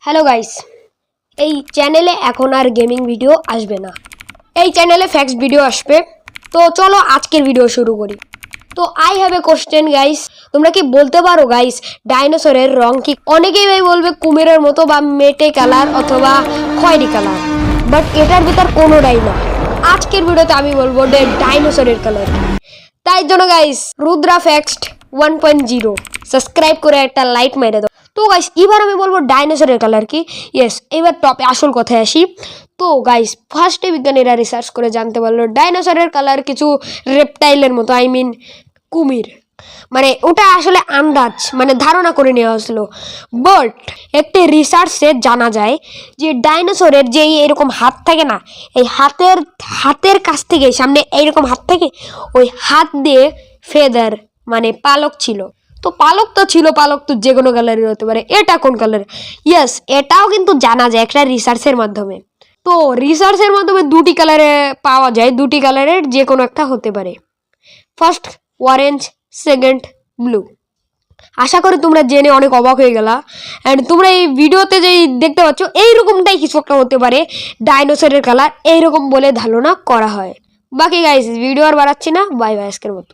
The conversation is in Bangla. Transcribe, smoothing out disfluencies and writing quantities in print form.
হ্যালো গাইস, এই চ্যানেলে এখন আর গেমিং ভিডিও আসবে না, এই চ্যানেলে ফ্যাক্টস ভিডিও আসবে। তো চলো আজকের ভিডিও শুরু করি। তো I have a question guys, তোমরা কি বলতে পারো গাইস ডাইনোসরের রং কি? অনেকেই ভাই বলবে কুমিরের মতো বা মেটে কালার অথবা খয়েরি কালার, বাট এটার ভিতর কোনোটাই না। আজকের ভিডিওতে আমি বলবো ডাইনোসরের কালার। তাই জন্য গাইস রুদ্রা ফ্যাক্টস 1.0 সাবস্ক্রাইব করে একটা লাইক মেরে দাও। তো গাইস এবার আমি বলবো ডাইনোসরের কালার কি। ইয়েস, এবার টপে আসল কথায় আসি। তো গাইস ফার্স্টে বিজ্ঞানীরা রিসার্চ করে জানতে পারলো ডাইনোসরের কালার কিছু রেপটাইলের মতো, আই মিন কুমির। মানে ওটা আসলে আন্দাজ, মানে ধারণা করে নেওয়া হয়েছিল। বাট একটি রিসার্চে জানা যায় যে ডাইনোসরের যে এরকম হাত থাকে না, এই হাতের কাছ থেকে সামনে এইরকম হাত থাকে, ওই হাত দিয়ে ফেদার মানে পালক ছিল। তো পালক তো ছিল, পালক তো যে কোনো কালারের হতে পারে। এটা কোন কালার? ইয়েস, এটাও কিন্তু জানা যায় একটা রিসার্চের মাধ্যমে। তো রিসার্চের মাধ্যমে দুটি কালারে পাওয়া যায়, দুটি কালারের যে কোনো একটা হতে পারে। First orange, second blue. আশা করি তোমরা জেনে অনেক অবাক হয়ে গেলা। অ্যান্ড তোমরা এই ভিডিওতে যেই দেখতে পাচ্ছ এইরকমটাই কিছু একটা হতে পারে ডাইনোসরের কালার, এইরকম বলে ধারণা করা হয়। বাকি গাইস ভিডিও আর বাড়াচ্ছি না, বাই বাই আজকের মতো।